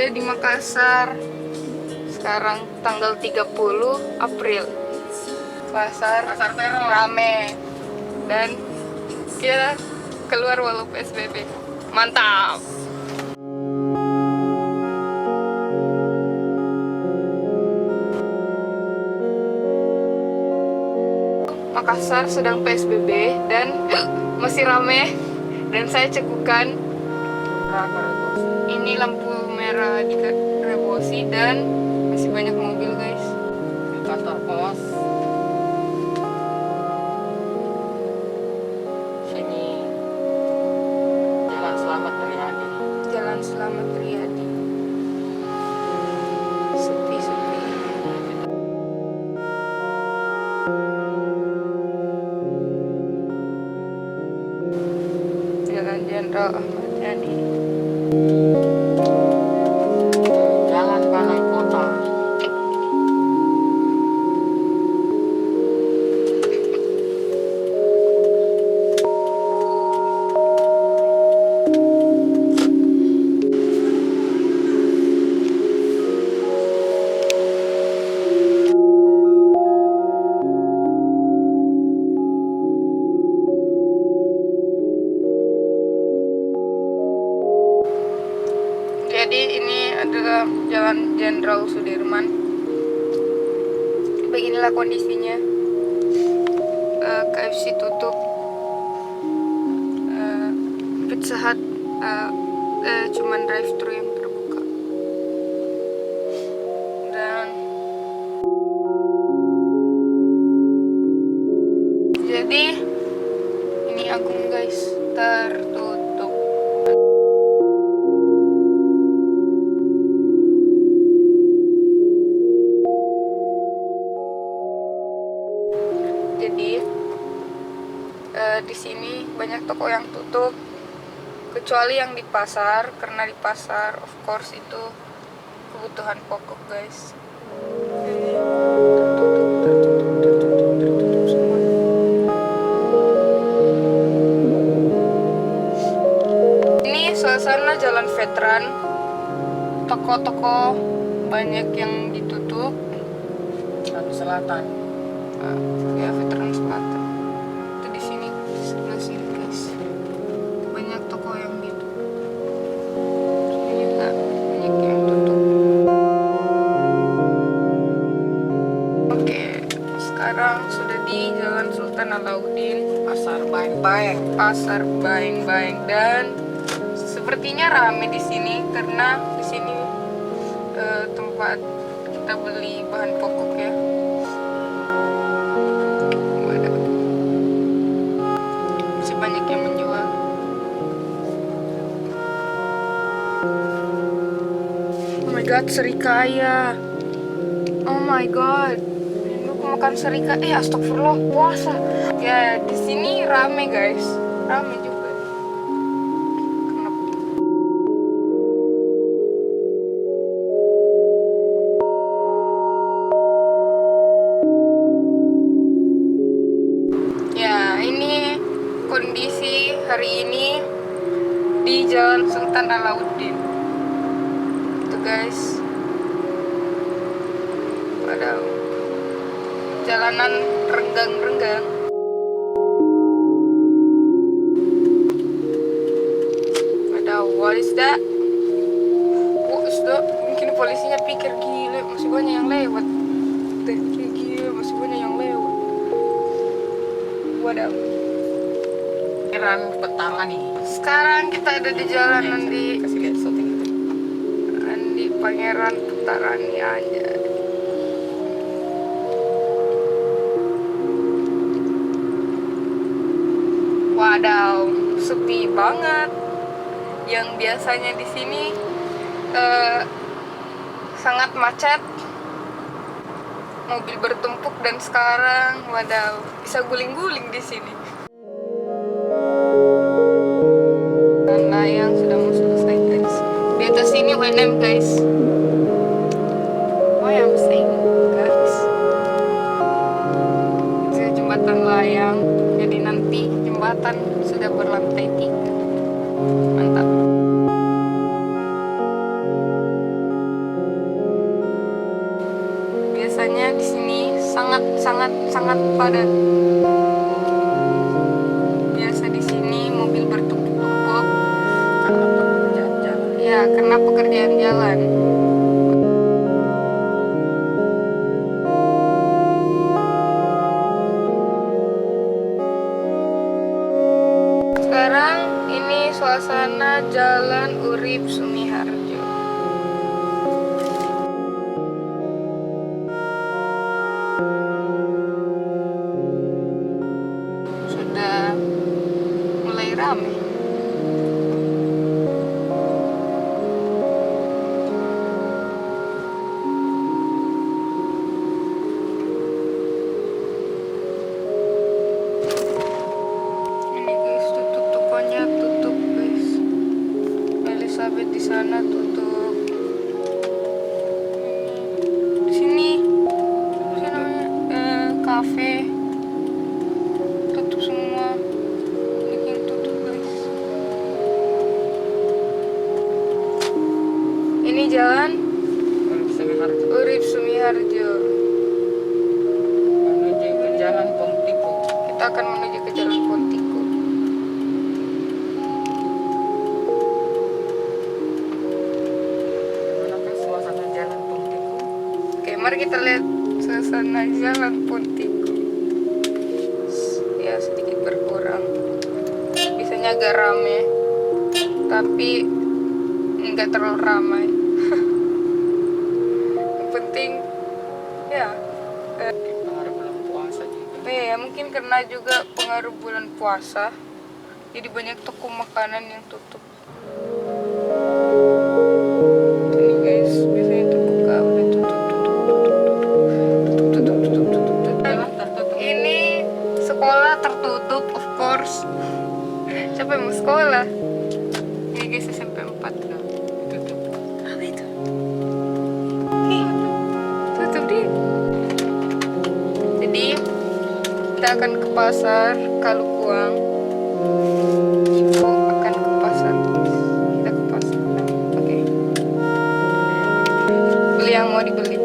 PSBB di Makassar. Sekarang tanggal 30 April. Pasar rame. Dan kita keluar walau PSBB. Mantap. Makassar sedang PSBB dan masih rame dan saya cekukan. Ini lampu merah di Rebosi dan masih banyak mobil guys. Di kantor pos sini Jalan Selamat Riyadi. Jalan Selamat Riyadi. Sepi-sepi. Jalan Jenderal Ahmad Yani. Jalan Balai Kota. Jadi ini adalah Jalan Jenderal Sudirman. Beginilah kondisinya. KFC tutup. Pizza Hut cuman drive-thru yang terbuka. Dan jadi ini Agung guys, tertutup. Jadi di sini banyak toko yang tutup kecuali yang di pasar, karena di pasar of course itu kebutuhan pokok guys. Tertutup semua. Ini suasana Jalan Veteran, toko-toko banyak yang ditutup. Dan Selatan. Ya Veteran Selatan itu di sini, di sebelah sini guys, banyak toko yang ditutup. Sini juga banyak yang tutup. Oke, sekarang sudah di Jalan Sultan Alauddin, Pasar Baeng-Baeng. Pasar Baeng-Baeng, dan sepertinya rame di sini karena di sini tempat kita beli bahan pokok ya. Masih banyak yang menjual. Oh my god, serikaya. Oh my god. Aku makan serikaya. Astagfirullah, puasa. Ya, di sini rame guys. Rame juga. Kenapa? Ya, ini kondisi hari ini di Jalan Sultan Alauddin. Itu guys. Waduh. Jalanan renggang-renggang. Waduh, what is that? What is that? Mungkin polisinya pikir gila, masih banyak yang lewat. Gila, masih banyak yang lewat. Waduh. Kiran petara nih. Sekarang kita ada di jalanan di Kasih lihat syuting itu. Andi Pangeran Petarani aja. Wadaw, sepi banget. Yang biasanya di sini sangat macet, mobil bertumpuk, dan sekarang wadaw bisa guling-guling di sini. Dan layang sudah mau selesai guys. Di atas sini UNM guys. Oh yang saying guys. Itu jembatan layang. Jadi nanti jembatan sudah berlantai 3. Mantap. sangat padat. Biasa di sini mobil bertumpuk-tumpuk. Karena pekerjaan jalan. Ya, karena pekerjaan jalan. Sekarang ini suasana Jalan Urip Sumiharjo. Sudah mulai ramai. Ini guys, tutup tokonya, tutup guys. Elizabeth di sana tutup. Di sini apa namanya? Cafe tutup semua. Ini yang tutup guys. Ini jalan Urip Sumiharjo Urip Sumiharjo. menuju ke Jalan Pontiko. Kita akan menuju ke Jalan Pontiko. Bagaimanakah suasana Jalan Pontiko? Oke, mari kita lihat suasana Jalan Pontiko. Ya, sedikit berkurang. Biasanya agak rame, tapi nggak terlalu ramai. Yang penting, ya, Pengaruh bulan puasa juga. ya mungkin karena juga pengaruh bulan puasa, jadi banyak toko makanan yang tutup. Ini guys, biasanya terbuka, udah tutup. Jalan tertutup. Ini sekolah tertutup, of course. Siapa yang mau sekolah? Ini guys, SMP 4. Tutup. Apa itu? Ih, tutup dia. Jadi kita akan ke pasar Kalukuang. Ibu akan ke pasar. Kita ke pasar. Oke. Beli yang mau dibeli.